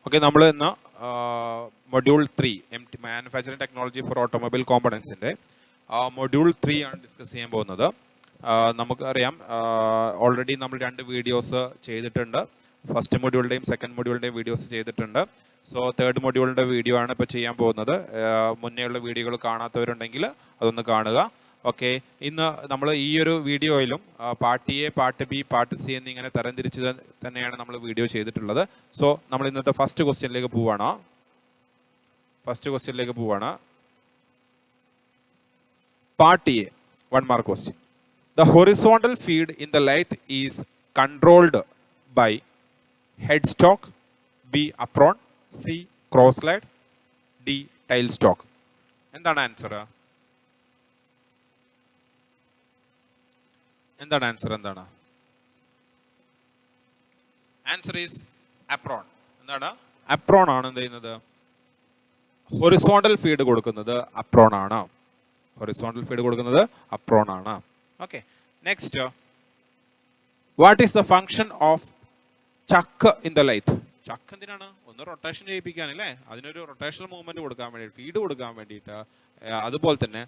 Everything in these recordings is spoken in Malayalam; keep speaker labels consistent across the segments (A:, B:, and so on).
A: ഓക്കെ, നമ്മൾ ഇന്ന് module 3 manufacturing technology for automobile കോമ്പണൻസിൻ്റെ മൊഡ്യൂൾ 3 ആണ് ഡിസ്കസ് ചെയ്യാൻ പോകുന്നത്. നമുക്കറിയാം, ഓൾറെഡി നമ്മൾ 2 വീഡിയോസ് ചെയ്തിട്ടുണ്ട്. ഫസ്റ്റ് മൊഡ്യൂളിൻ്റെയും സെക്കൻഡ് മൊഡ്യൂളിൻ്റെയും വീഡിയോസ് ചെയ്തിട്ടുണ്ട്. സോ തേർഡ് മൊഡ്യൂളിൻ്റെ വീഡിയോ ആണ് ഇപ്പോൾ ചെയ്യാൻ പോകുന്നത്. മുന്നേയുള്ള വീഡിയോകൾ കാണാത്തവരുണ്ടെങ്കിൽ അതൊന്ന് കാണുക. ഓക്കെ, ഇന്ന് നമ്മൾ ഈ ഒരു വീഡിയോയിലും part A, part B, part C എന്നിങ്ങനെ തരംതിരിച്ച് തന്നെയാണ് നമ്മൾ വീഡിയോ ചെയ്തിട്ടുള്ളത്. സോ നമ്മൾ ഇന്നത്തെ ഫസ്റ്റ് ക്വസ്റ്റ്യനിലേക്ക് പോവാണ്. Part A, 1 mark question. The horizontal feed in the lathe is controlled by headstock, B apron, C cross-slide, D tailstock. എന്താണ് ആൻസർ? എന്താണ് ആൻസർ ഈസ് അപ്രോൺ. എന്താണ്? അപ്രോൺ ആണ് എന്ത് ചെയ്യുന്നത്? ഹൊറിസോണ്ടൽ ഫീഡ് കൊടുക്കുന്നത് അപ്രോൺ ആണ്. Okay, next, what is the function of chuck in the lathe? Chuck എന്തിനാണ്? ഒന്ന് റൊട്ടേഷൻ ചെയ്യിപ്പിക്കാനല്ലേ, അതിനൊരു റൊട്ടേഷണൽ മൂവ്മെന്റ് കൊടുക്കാൻ വേണ്ടി, ഫീഡ് കൊടുക്കാൻ വേണ്ടിയിട്ട്. അതുപോലെ തന്നെ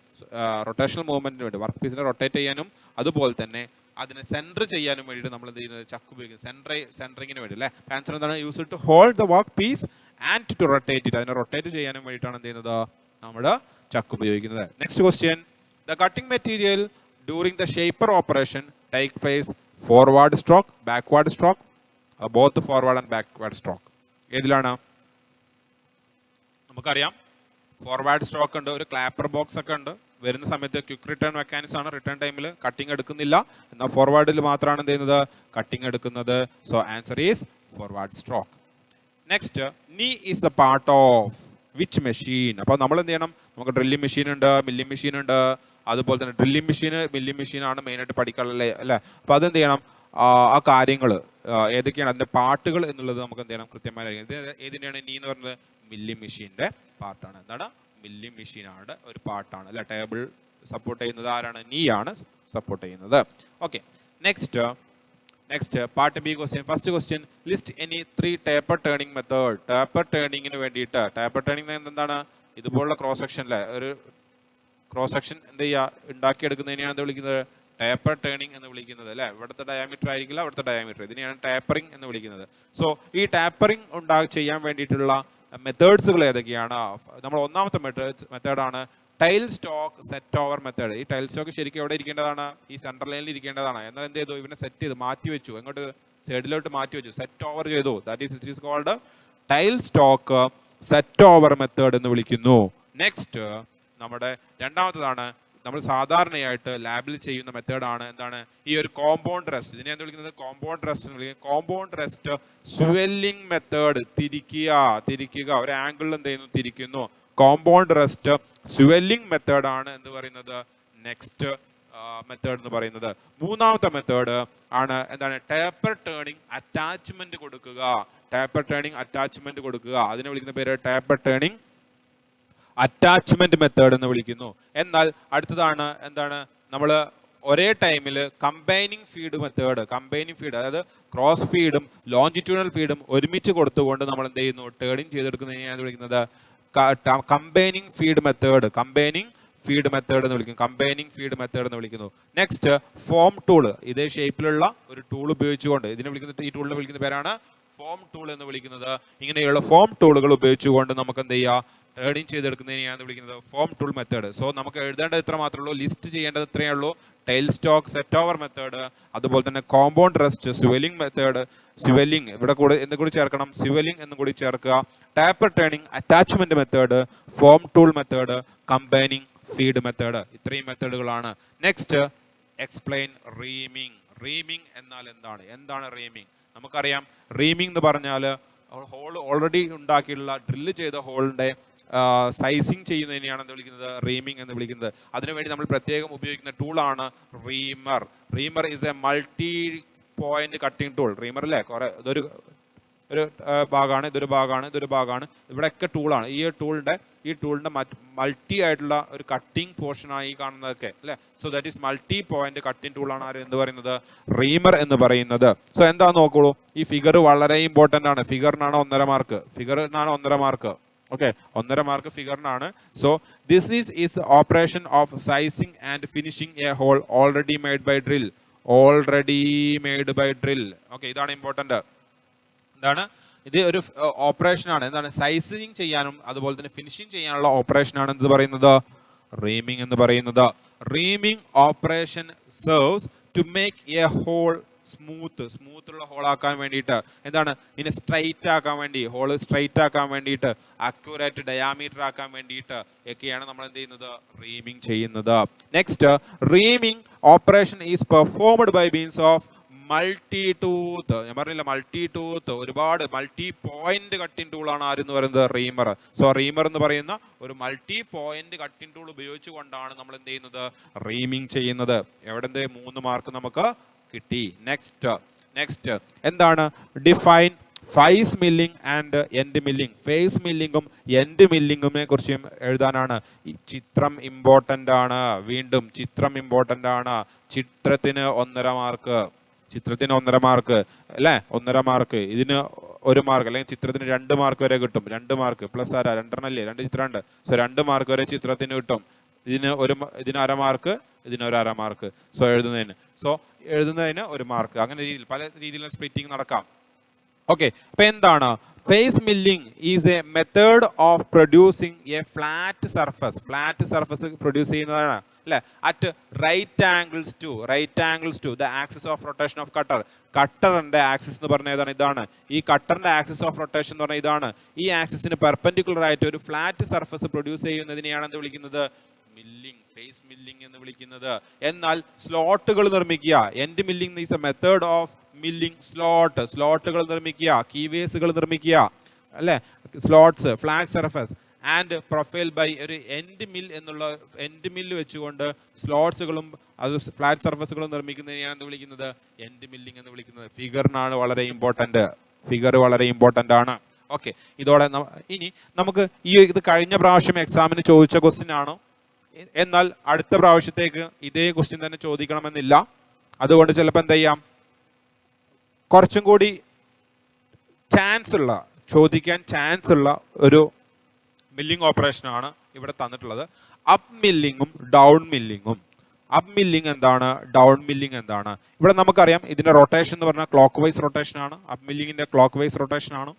A: റൊട്ടേഷണൽ മൂവ്മെന്റിന് വേണ്ടി വർക്ക് പീസിനെ റൊട്ടേറ്റ് ചെയ്യാനും അതുപോലെ തന്നെ അതിനെ സെൻറ്റർ ചെയ്യാനും വേണ്ടിയിട്ട് നമ്മൾ എന്ത് ചെയ്യുന്നത്? ചക്ക് ഉപയോഗിക്കുന്നത് സെൻറ്ററിങ്ങിന് വേണ്ടി അല്ലേ. ആൻസർ എന്താണ്? Use to hold the work piece and to rotate it. അതിനെ റൊട്ടേറ്റ് ചെയ്യാനും വേണ്ടിയിട്ടാണ് എന്ത് ചെയ്യുന്നത്? നമ്മൾ ചക്ക് ഉപയോഗിക്കുന്നത്. Next question, the cutting material during the shaper operation take place forward stroke, backward stroke, both forward and backward stroke. ഏതിലാണ്? നമുക്കറിയാം, ഫോർവേഡ് സ്ട്രോക്ക് ഉണ്ട്, ഒരു ക്ലാപ്പർ ബോക്സ് ഒക്കെ ഉണ്ട്. വരുന്ന സമയത്ത് ക്വിക്ക് റിട്ടേൺ മെക്കാനിസം ആണ്. റിട്ടേൺ ടൈമിൽ കട്ടിങ് എടുക്കുന്നില്ല, എന്നാൽ ഫോർവേഡിൽ മാത്രമാണ് എന്ത് ചെയ്യുന്നത്? കട്ടിങ് എടുക്കുന്നത്. So answer is forward stroke. Next, knee is the part of which machine? അപ്പോൾ നമ്മൾ എന്ത് ചെയ്യണം? നമുക്ക് ഡ്രില്ലിംഗ് മെഷീൻ ഉണ്ട്, മില്ലിംഗ് മെഷീൻ ഉണ്ട്. അതുപോലെ തന്നെ ഡ്രില്ലിംഗ് മെഷീൻ, മില്ലിംഗ് മെഷീനാണ് മെയിനായിട്ട് പഠിക്കാനുള്ളത് അല്ലേ. അപ്പോൾ അതെന്ത് ചെയ്യണം? ആ കാര്യങ്ങൾ ഏതൊക്കെയാണ് അതിൻ്റെ പാർട്ടുകൾ എന്നുള്ളത് നമുക്ക് എന്ത് ചെയ്യണം? കൃത്യമായി അറിയാം. ഇത് ഏതിൻ്റെയാണ്? നീ എന്ന് പറയുന്നത് മില്ലിംഗ് മെഷീൻ്റെ പാർട്ടാണ്. എന്താണ്? മില്ലിംഗ് മെഷീനാണ് ഒരു പാർട്ടാണ് അല്ലെ. ടേബിൾ സപ്പോർട്ട് ചെയ്യുന്നത് ആരാണ്? നീ ആണ് സപ്പോർട്ട് ചെയ്യുന്നത്. Okay, next part B question. First question, list any 3 taper turning method. Taper ടേണിങ്ങിന് വേണ്ടിയിട്ട്, ടേപ്പർ ടേണിംഗ് എന്താണ്? ഇതുപോലുള്ള ക്രോസ് സെക്ഷൻ അല്ലേ, ഒരു ക്രോസ് സെക്ഷൻ എന്ത് ചെയ്യുക? ഉണ്ടാക്കിയെടുക്കുന്നതിനെയാണ് എന്ത് വിളിക്കുന്നത്? ടേപ്പർ ടേണിംഗ് എന്ന് വിളിക്കുന്നത് അല്ലേ. ഇവിടുത്തെ ഡയാമീറ്റർ ആയിരിക്കില്ല, അവിടുത്തെ ഡയാമീറ്റർ, ഇതിനെയാണ് ടാപ്പറിംഗ് എന്ന് വിളിക്കുന്നത്. സോ ഈ ടാപ്പറിംഗ് ചെയ്യാൻ വേണ്ടിയിട്ടുള്ള മെത്തേഡ്സുകൾ ഏതൊക്കെയാണ്? നമ്മൾ ഒന്നാമത്തെ മെത്തേഡാണ് tailstock set over method. ഈ ടൈൽ സ്റ്റോക്ക് ശരിക്കും എവിടെ ഇരിക്കേണ്ടതാണ്? ഈ സെൻട്രൽ ലൈനിൽ ഇരിക്കേണ്ടതാണ്. എന്നാൽ എന്ത് ചെയ്തു? ഇവനെ സെറ്റ് ചെയ്ത് മാറ്റി വെച്ചു, എങ്ങോട്ട്? സൈഡിലോട്ട് മാറ്റി വെച്ചു, സെറ്റ് ഓവർ ചെയ്തു. That is it is called tailstock set over method എന്ന് വിളിക്കുന്നു. നെക്സ്റ്റ്, നമ്മുടെ രണ്ടാമത്തേതാണ് നമ്മൾ സാധാരണയായിട്ട് ലാബിൽ ചെയ്യുന്ന മെത്തേഡാണ് എന്താണ്? ഈ ഒരു കോമ്പൗണ്ട് റെസ്റ്റ്. ഇതിനെ എന്ത് വിളിക്കുന്നത്? കോമ്പൗണ്ട് റെസ്റ്റ് എന്ന് വിളിക്കുന്നത്. Compound rest swelling method. തിരിക്കുക, ഒരു ആംഗിളിൽ എന്ത് ചെയ്യുന്നു? തിരിക്കുന്നു. കോമ്പൗണ്ട് റെസ്റ്റ് സ്വെല്ലിംഗ് മെത്തേഡാണ് എന്ത് പറയുന്നത്? നെക്സ്റ്റ് മെത്തേഡ് എന്ന് പറയുന്നത്. മൂന്നാമത്തെ മെത്തേഡ് ആണ് എന്താണ്? ടേപ്പർ ടേണിംഗ് അറ്റാച്ച്മെന്റ് കൊടുക്കുക. അതിനെ വിളിക്കുന്ന പേര് ടേപ്പർ ടേണിംഗ് അറ്റാച്ച്മെന്റ് മെത്തേഡ് എന്ന് വിളിക്കുന്നു. എന്നാൽ അടുത്തതാണ് എന്താണ്? നമ്മൾ ഒരേ ടൈമിൽ കമ്പൈനിങ് ഫീഡ് മെത്തേഡ്. അതായത് ക്രോസ് ഫീഡും ലോഞ്ചിറ്റ്യൂണൽ ഫീഡും ഒരുമിച്ച് കൊടുത്തുകൊണ്ട് നമ്മൾ എന്ത് ചെയ്യുന്നു? ടേണിംഗ് ചെയ്തെടുക്കുന്നതിനെയാണ് വിളിക്കുന്നത് കമ്പൈനിങ് ഫീഡ് മെത്തേഡ് എന്ന് വിളിക്കുന്നു. Next, form tool. ഇതേ ഷേപ്പിലുള്ള ഒരു ടൂൾ ഉപയോഗിച്ചുകൊണ്ട് ഈ ടൂളിനെ വിളിക്കുന്ന പേരാണ് ഫോം ടൂൾ എന്ന് വിളിക്കുന്നത്. ഇങ്ങനെയുള്ള ഫോം ടൂളുകൾ ഉപയോഗിച്ചുകൊണ്ട് നമുക്ക് എന്ത് ചെയ്യാം? ടേണിംഗ് ചെയ്തെടുക്കുന്നതിനെയാണ് വിളിക്കുന്നത് ഫോം ടൂൾ മെത്തേഡ്. സോ നമുക്ക് എഴുതേണ്ടത് ഇത്ര മാത്രമേ ഉള്ളൂ, ലിസ്റ്റ് ചെയ്യേണ്ടത് ഇത്രയേ ഉള്ളൂ. Tailstock set over method, അതുപോലെ തന്നെ കോമ്പൗണ്ട് റെസ്റ്റ് സ്വെല്ലിംഗ് മെത്തേഡ്, ഇവിടെ കൂടി ചേർക്കണം, സ്വെല്ലിംഗ് എന്നും കൂടി ചേർക്കുക. Taper turning attachment method, form tool method, combining feed method. ഇത്രയും മെത്തേഡുകളാണ്. നെക്സ്റ്റ്, എക്സ്പ്ലെയിൻ റീമിംഗ് എന്നാൽ എന്താണ് റീമിംഗ്? നമുക്കറിയാം, റീമിംഗ് എന്ന് പറഞ്ഞാൽ ഹോൾ ഓൾറെഡി ഉണ്ടാക്കിയുള്ള ഡ്രില്ല് ചെയ്ത ഹോളിന്റെ സൈസിങ് ചെയ്യുന്നതിനെയാണ് എന്ത് വിളിക്കുന്നത്? റീമിംഗ് എന്ന് വിളിക്കുന്നത്. അതിനുവേണ്ടി നമ്മൾ പ്രത്യേകം ഉപയോഗിക്കുന്ന ടൂളാണ് reamer is a multi point cutting tool. Reamer അല്ലേ, ഇതൊരു ഭാഗമാണ്, ഇവിടെയൊക്കെ ടൂളാണ്. ഈ ടൂളിന്റെ ഈ ടൂളിൻ്റെ മൾട്ടി ആയിട്ടുള്ള ഒരു കട്ടിംഗ് പോർഷനാണ് ഈ കാണുന്നതൊക്കെ അല്ലേ. So that is multi point cutting ടൂളാണ് ആര് എന്ന് പറയുന്നത്, റീമർ എന്ന് പറയുന്നത്. സോ എന്താ നോക്കൂ, ഈ ഫിഗർ വളരെ ഇമ്പോർട്ടൻ്റ് ആണ്. ഫിഗറിനാണ് 1.5 മാർക്ക്, ഫിഗറിനാണ് 1.5 മാർക്ക്. ഓക്കെ, 1.5 മാർക്ക് ഫിഗറിനാണ്. So this is the operation of sizing and finishing a hole already made by drill. Already made by drill. Okay, ഇതാണ് ഇമ്പോർട്ടൻ്റ്. എന്താണ് ഇത്? ഒരു ഓപ്പറേഷനാണ്. എന്താണ്? സൈസിങ് ചെയ്യാനും അതുപോലെ തന്നെ ഫിനിഷിംഗ് ചെയ്യാനുള്ള ഓപ്പറേഷനാണ് എന്ത് പറയുന്നത്, റീമിംഗ് എന്ന് പറയുന്നത്. Reaming operation serves to make a hole smooth ഉള്ള ഹോൾ ആക്കാൻ വേണ്ടിയിട്ട്, എന്താണ്, ഇതിനെ സ്ട്രൈറ്റ് ആക്കാൻ വേണ്ടി, ഹോള് സ്ട്രൈറ്റ് ആക്കാൻ വേണ്ടിയിട്ട്, അക്യൂറേറ്റ് ഡയാമീറ്റർ ആക്കാൻ വേണ്ടിയിട്ട് ഒക്കെയാണ് നമ്മൾ എന്ത് ചെയ്യുന്നത്, റീമിംഗ് ചെയ്യുന്നത്. Next, reaming operation is performed by means of multi tooth. ഞാൻ പറഞ്ഞില്ല, മൾട്ടി ടൂത്ത്, ഒരുപാട് മൾട്ടി പോയിന്റ് കട്ടിംഗ് ടൂളാണ് ആരെന്ന് പറയുന്നത്, റീമർ. സോ റീമർ എന്ന് പറയുന്ന ഒരു മൾട്ടി പോയിന്റ് കട്ടിംഗ് ടൂൾ ഉപയോഗിച്ചുകൊണ്ടാണ് നമ്മൾ എന്ത് ചെയ്യുന്നത്, റീമിംഗ് ചെയ്യുന്നത്. എവിടെ 3 മാർക്ക് നമുക്ക് കിട്ടി. നെക്സ്റ്റ് എന്താണ്? Define face milling and end milling. Face മില്ലിങ്ങും എൻഡ് മില്ലിങ്ങിനെ കുറിച്ചും എഴുതാനാണ്. ഈ ചിത്രം ഇമ്പോർട്ടൻ്റ് ആണ്. വീണ്ടും ചിത്രം ഇമ്പോർട്ടൻ്റ് ആണ്. ചിത്രത്തിന് 1.5 മാർക്ക്, ചിത്രത്തിന് 1.5 മാർക്ക് അല്ലേ, 1.5 മാർക്ക്. ഇതിന് 1 മാർക്ക്, അല്ലെങ്കിൽ ചിത്രത്തിന് 2 മാർക്ക് വരെ കിട്ടും. 2 മാർക്ക് പ്ലസ് 2 അല്ലേ, 2 ചിത്രമുണ്ട്. സോ 2 മാർക്ക് വരെ ചിത്രത്തിന് കിട്ടും. ഇതിന് 1/2 മാർക്ക്, ഇതിന് 1/2 മാർക്ക്. സോ എഴുതുന്നതിന് 1 മാർക്ക്. അങ്ങനെ രീതിയിൽ പല രീതിയിലുള്ള സ്പ്ലിറ്റിംഗ് നടക്കാം. ഓക്കെ, അപ്പൊ എന്താണ് face milling? Is a method of producing a flat surface produce ചെയ്യുന്നതാണ് അല്ലെ, at right angles to the axis of rotation of cutter. കട്ടറിന്റെ ആക്സിസ് എന്ന് പറഞ്ഞ ഏതാണ്? ഇതാണ്. ഈ കട്ടറിന്റെ ആക്സിസ് ഓഫ് റൊട്ടേഷൻ എന്ന് പറഞ്ഞാൽ ഇതാണ്. ഈ ആക്സിസിന് പെർപെൻഡിക്കുലർ ആയിട്ട് ഒരു ഫ്ലാറ്റ് സർഫസ് പ്രൊഡ്യൂസ് ചെയ്യുന്നതിനെയാണ് എന്ത് വിളിക്കുന്നത്, മില്ലിംഗ്, ഫേസ് മില്ലിംഗ് എന്ന് വിളിക്കുന്നത്. എന്നാൽ സ്ലോട്ടുകൾ നിർമ്മിക്കുക, end milling is a method of milling സ്ലോട്ടുകൾ നിർമ്മിക്കുക, കീവേസുകൾ നിർമ്മിക്കുക അല്ലെ, slots, flat surface and profile by ഒരു എൻഡ് മില്ല് വെച്ചുകൊണ്ട് സ്ലോട്ട്സുകളും അത് ഫ്ലാറ്റ് സർഫസുകളും നിർമ്മിക്കുന്നതിനെയാണ് എന്ത് വിളിക്കുന്നത്, എൻഡ് മില്ലിംഗ് എന്ന് വിളിക്കുന്നത്. ഫിഗറിനാണ് വളരെ ഇമ്പോർട്ടൻ്റ്, ഫിഗർ വളരെ ഇമ്പോർട്ടൻ്റ് ആണ്. ഓക്കെ, ഇതോടെ ഇനി നമുക്ക് ഇത് കഴിഞ്ഞ പ്രാവശ്യം എക്സാമിന് ചോദിച്ച ക്വസ്റ്റ്യൻ ആണ്. എന്നാൽ അടുത്ത പ്രാവശ്യത്തേക്ക് ഇതേ ക്വസ്റ്റ്യൻ തന്നെ ചോദിക്കണമെന്നില്ല. അതുകൊണ്ട് ചിലപ്പോൾ എന്ത് ചെയ്യാം, കുറച്ചും കൂടി ചോദിക്കാൻ ചാൻസ് ഉള്ള ഒരു മില്ലിംഗ് ഓപ്പറേഷനാണ് ഇവിടെ തന്നിട്ടുള്ളത്. അപ്പ് മില്ലിങ്ങും ഡൗൺ മില്ലിങ്ങും. അപ്പ് മില്ലിംഗ് എന്താണ്, ഡൗൺ മില്ലിംഗ് എന്താണ്? ഇവിടെ നമുക്കറിയാം ഇതിന്റെ റൊട്ടേഷൻ എന്ന് പറഞ്ഞാൽ ക്ലോക്ക് വൈസ് റൊട്ടേഷൻ ആണ്. അപ്പ് മില്ലിങ്ങിന്റെ ക്ലോക്ക് വൈസ് റൊട്ടേഷൻ ആണ്.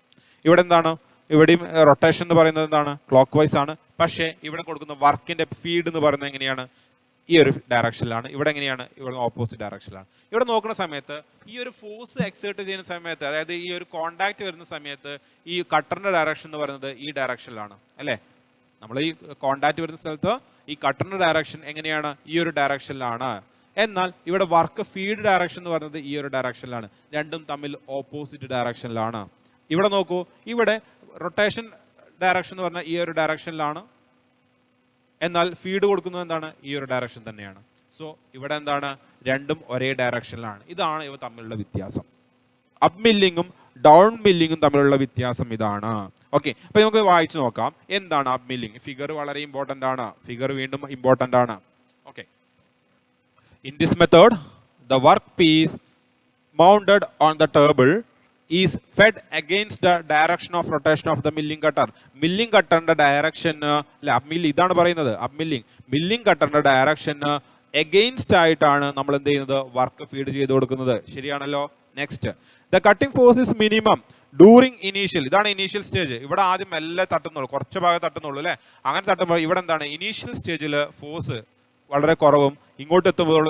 A: ഇവിടെ എന്താണ്, ഇവിടെയും റൊട്ടേഷൻ എന്ന് പറയുന്നത് എന്താണ്, ക്ലോക്ക് വൈസ് ആണ്. പക്ഷേ ഇവിടെ കൊടുക്കുന്ന വർക്കിന്റെ ഫീഡ് എന്ന് പറയുന്നത് എങ്ങനെയാണ്, ഈ ഒരു ഡയറക്ഷനിലാണ്. ഇവിടെ എങ്ങനെയാണ്, ഇവിടെ ഓപ്പോസിറ്റ് ഡയറക്ഷനിലാണ്. ഇവിടെ നോക്കുന്ന സമയത്ത് ഈ ഒരു ഫോഴ്സ് എക്സേർട്ട് ചെയ്യുന്ന സമയത്ത്, അതായത് ഈ ഒരു കോണ്ടാക്ട് വരുന്ന സമയത്ത് ഈ കട്ടറിന്റെ ഡയറക്ഷൻ എന്ന് പറയുന്നത് ഈ ഡയറക്ഷനിലാണ് അല്ലേ. നമ്മൾ ഈ കോണ്ടാക്ട് വരുന്ന സ്ഥലത്ത് ഈ കട്ടറിന്റെ ഡയറക്ഷൻ എങ്ങനെയാണ്, ഈ ഒരു ഡയറക്ഷനിലാണ്. എന്നാൽ ഇവിടെ വർക്ക് ഫീഡ് ഡയറക്ഷൻ എന്ന് പറയുന്നത് ഈ ഒരു ഡയറക്ഷനിലാണ്. രണ്ടും തമ്മിൽ ഓപ്പോസിറ്റ് ഡയറക്ഷനിലാണ്. ഇവിടെ നോക്കൂ, ഇവിടെ റൊട്ടേഷൻ ഡയറക്ഷൻ എന്ന് പറഞ്ഞാൽ ഈ ഒരു ഡയറക്ഷനിലാണ്. എന്നാൽ ഫീഡ് കൊടുക്കുന്നത് എന്താണ്, ഈ ഒരു ഡയറക്ഷൻ തന്നെയാണ്. സോ ഇവിടെ എന്താണ്, രണ്ടും ഒരേ ഡയറക്ഷനിലാണ്. ഇതാണ് ഇവ തമ്മിലുള്ള വ്യത്യാസം. അപ്പ് മില്ലിങ്ങും ഡൗൺ മില്ലിങ്ങും തമ്മിലുള്ള വ്യത്യാസം ഇതാണ്. ഓക്കെ, അപ്പൊ നമുക്ക് വായിച്ചു നോക്കാം എന്താണ് അപ്പ് മില്ലിംഗ്. ഫിഗർ വളരെ ഇമ്പോർട്ടൻ്റ് ആണ്. ഫിഗർ വീണ്ടും ഇമ്പോർട്ടൻ്റ് ആണ്. Okay, in this method the work piece mounted on the table is fed against the direction of rotation of the milling cutter. Milling കട്ടറിന്റെ ഡയറക്ഷന് ഇതാണ് പറയുന്നത്. അപ്പ് മില്ലിംഗ് കട്ടറിന്റെ ഡയറക്ഷന് എഗെയിൻസ്റ്റ് ആയിട്ടാണ് നമ്മൾ എന്ത് ചെയ്യുന്നത്, വർക്ക് ഫീഡ് ചെയ്ത് കൊടുക്കുന്നത്. ശരിയാണല്ലോ. Next, the cutting force is minimum during initial. ഇതാണ് ഇനീഷ്യൽ സ്റ്റേജ്. ഇവിടെ ആദ്യം മെല്ലെ തട്ടുന്നുള്ളൂ, കുറച്ച് ഭാഗം തട്ടുന്നുള്ളൂ അല്ലെ. അങ്ങനെ തട്ടുമ്പോൾ ഇവിടെ എന്താണ്, ഇനീഷ്യൽ സ്റ്റേജിൽ ഫോഴ്സ് വളരെ കുറവും, ഇങ്ങോട്ട് എത്തുമ്പോൾ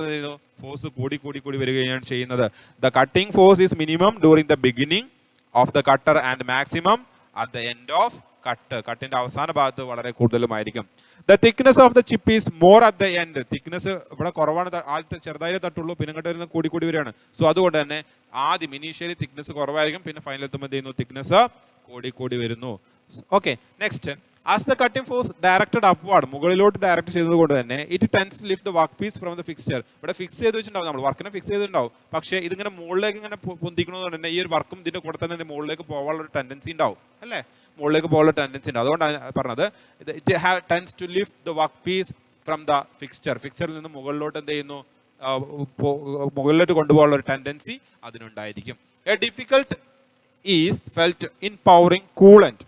A: ഫോഴ്സ് കൂടി വരികയാണ് ചെയ്യുന്നത്. The cutting force is minimum during the beginning of the cutter and maximum at the end of കട്ടിന്റെ അവസാന ഭാഗത്ത് വളരെ കൂടുതലുമായിരിക്കും. The thickness of the chip is more at the end. Thickness ഇവിടെ കുറവാണ്, ആദ്യത്തെ ചെറുതായി തട്ടുള്ളൂ, പിന്നെ ഇങ്ങോട്ട് വരുന്ന കൂടി വരികയാണ്. സോ അതുകൊണ്ട് തന്നെ ആദ്യം ഇനീഷ്യലി തിക്നെസ് കുറവായിരിക്കും, പിന്നെ ഫൈനൽ എത്തുമ്പോൾ എന്ത് ചെയ്യുന്നു, തിക്നെസ് കൂടി വരുന്നു. Okay, next, as the cutting force directed upward, മുകളിലോട്ട് ഡയറക്റ്റ് ചെയ്തത് കൊണ്ട് തന്നെ it tends lift the work piece from the fixture. ഇവിടെ ഫിക്സ് ചെയ്ത് വെച്ചിട്ടുണ്ടാവും, നമ്മൾ വർക്കിനെ ഫിക്സ് ചെയ്തിട്ടുണ്ടാവും. പക്ഷേ ഇതിങ്ങനെ മുകളിലേക്ക് ഇങ്ങനെ പൊന്തിക്കുന്നതുകൊണ്ട് തന്നെ ഈ ഒരു വർക്കും ഇതിന്റെ കൂടെ തന്നെ മുകളിലേക്ക് പോകാനുള്ള ഒരു ടെൻഡൻസി ഉണ്ടാവും അല്ലേ. മുകളിലേക്ക് പോകാനുള്ള ടെൻഡൻസി ഉണ്ട്. അതുകൊണ്ടാണ് പറഞ്ഞത് it tends to lift the work piece from the ഫിക്സ്ചറിൽ നിന്ന് മുകളിലോട്ട് എന്ത് ചെയ്യുന്നു, മുകളിലോട്ട് കൊണ്ടുപോകാനുള്ള ഒരു ടെൻഡൻസി അതിനുണ്ടായിരിക്കും. A difficult is felt in pouring coolant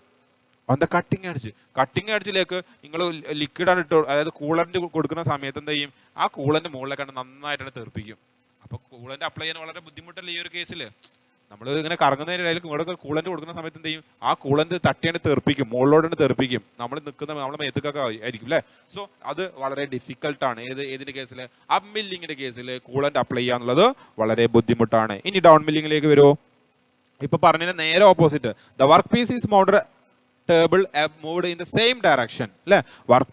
A: on the cutting എഡ്ജിലേക്ക് നിങ്ങൾ ലിക്വിഡാണ് ഇട്ട്, അതായത് കൂളന്റ് കൊടുക്കുന്ന സമയത്ത് എന്ത് ചെയ്യും, ആ കൂളന്റ് മുകളിലേക്കാണ് നന്നായിട്ടാണ് തെറിപ്പിക്കും. അപ്പോൾ കൂളന്റ് അപ്ലൈ ചെയ്യാൻ വളരെ ബുദ്ധിമുട്ടല്ല ഈ ഒരു കേസിൽ. നമ്മൾ ഇങ്ങനെ കറങ്ങുന്നതിനിടയിൽ കൂളന്റ് കൊടുക്കുന്ന സമയത്ത് എന്ത് ചെയ്യും, ആ കൂളന്റ് തട്ടിയാണ് തെറിപ്പിക്കും, മുകളിലോട്ടാണ് തെറിപ്പിക്കും, നമ്മളെ മേത്തുക്കൊക്കെ ആയിരിക്കും അല്ലേ. സോ അത് വളരെ ഡിഫിക്കൽട്ടാണ്. ഏതിന്റെ കേസിൽ, അപ്പ് മില്ലിങ്ങിന്റെ കേസിൽ കൂളന്റ് അപ്ലൈ ചെയ്യുക എന്നുള്ളത് വളരെ ബുദ്ധിമുട്ടാണ്. ഇനി ഡൗൺ മില്ലിങ്ങിലേക്ക് വരുമോ, ഇപ്പൊ പറഞ്ഞതിന് നേരെ opposite. The work piece is table moved in the same direction അല്ലേ. വർക്ക്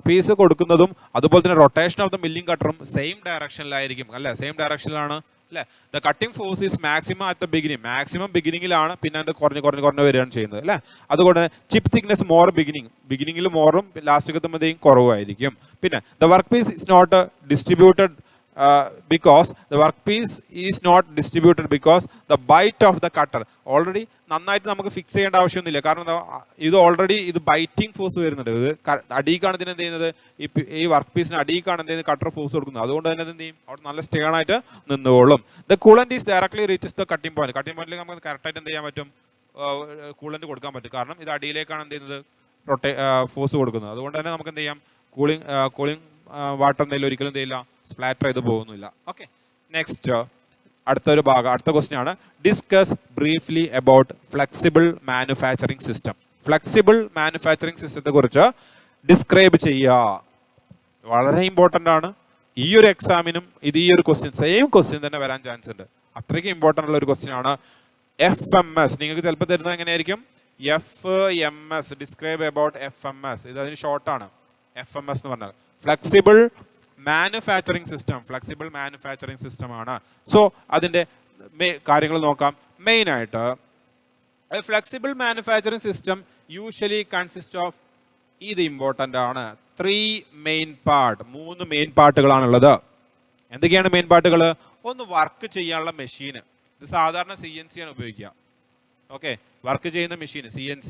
A: പീസ് കൊടുക്കുന്നതും അതുപോലെ തന്നെ റൊട്ടേഷൻ ഓഫ് ദ മില്ലിംഗ് കട്ടറും സെയിം ഡയറക്ഷനിലായിരിക്കും അല്ലെ, സെയിം ഡയറക്ഷനിലാണ് അല്ലെ. The cutting force is maximum at the beginning, maximum ബിഗിനിങ്ങിലാണ്, പിന്നെ അത് കുറഞ്ഞ് വരികയാണ് ചെയ്യുന്നത് അല്ലെ. അതുകൊണ്ട് ചിപ്പ് തിക്നെസ് മോർ ബിഗിനിങ്ങിൽ മോറും ലാസ്റ്റ് എത്തുമ്പോഴത്തേക്കും കുറവായിരിക്കും. പിന്നെ the work piece is not distributed because the workpiece is not distributed because the bite of the cutter already നന്നായിട്ട് നമുക്ക് ഫിക്സ് ചെയ്യേണ്ട ആവശ്യമൊന്നുമില്ല. കാരണം ഇത് ഓൾറെഡി ഇത് ബൈറ്റിംഗ് ഫോഴ്സ് വരുന്നുണ്ട്. ഇത് അടിയിക്കാണ് ഇതിന് എന്ത് ചെയ്യുന്നത്, ഈ വർക്ക് പീസിന് അടിയിക്കാണ് എന്ത് ചെയ്യുന്നത്, കട്ടർ ഫോഴ്സ് കൊടുക്കുന്നത്. അതുകൊണ്ട് തന്നെ എന്ത് ചെയ്യും, അവിടെ നല്ല സ്റ്റേൺ ആയിട്ട് നിന്നുകൊള്ളും. The coolant is directly reaches the cutting പോയിന്റിലേക്ക് നമുക്ക് കറക്റ്റായിട്ട് എന്ത് ചെയ്യാൻ പറ്റും, കൂളന്റ് കൊടുക്കാൻ പറ്റും. കാരണം ഇത് അടിയിലേക്കാണ് എന്ത് ചെയ്യുന്നത്, ഫോഴ്സ് കൊടുക്കുന്നത്. അതുകൊണ്ട് തന്നെ നമുക്ക് എന്ത് ചെയ്യാം, കൂളിംഗ് വാട്ടർ എന്തെങ്കിലും ഒരിക്കലും എന്ത് ചെയ്യില്ല, സ്പ്ലാറ്റർ ചെയ്ത് പോകുന്നില്ല. ഓക്കെ, നെക്സ്റ്റ് അടുത്ത ക്വസ്റ്റ്യൻ ആണ്. Discuss briefly about flexible manufacturing system. Flexible manufacturing സിസ്റ്റത്തെ കുറിച്ച് ഡിസ്ക്രൈബ് ചെയ്യുക. വളരെ ഇമ്പോർട്ടൻ്റ് ആണ്. ഈ ഒരു എക്സാമിനും ഈ ഒരു ക്വസ്റ്റ്യൻ സെയിം ക്വസ്റ്റ്യൻ തന്നെ വരാൻ ചാൻസ് ഉണ്ട്. അത്രയ്ക്ക് ഇമ്പോർട്ടൻ്റ് ഉള്ള ഒരു ക്വസ്റ്റ്യൻ ആണ്. FMS നിങ്ങൾക്ക് ചിലപ്പോൾ തരുന്നത് എങ്ങനെയായിരിക്കും, FMS, ഡിസ്ക്രൈബ് അബൌട്ട് FMS. ഇത് അതിന് ഷോർട്ടാണ്. FMS എന്ന് പറഞ്ഞാൽ ഫ്ലെക്സിബിൾ മാനുഫാക്ചറിങ് സിസ്റ്റം ആണ്. സോ അതിന്റെ കാര്യങ്ങൾ നോക്കാം. മെയിൻ ആയിട്ട് flexible manufacturing system usually consist of, ഇത് ഇമ്പോർട്ടൻ്റ് ആണ്, 3 മെയിൻ പാർട്ടുകളാണുള്ളത്. എന്തൊക്കെയാണ് മെയിൻ പാർട്ടുകൾ? ഒന്ന്, വർക്ക് ചെയ്യാനുള്ള മെഷീന്. ഇത് സാധാരണ CNC ആണ് ഉപയോഗിക്കുക. ഓക്കെ, വർക്ക് ചെയ്യുന്ന മെഷീൻ CNC.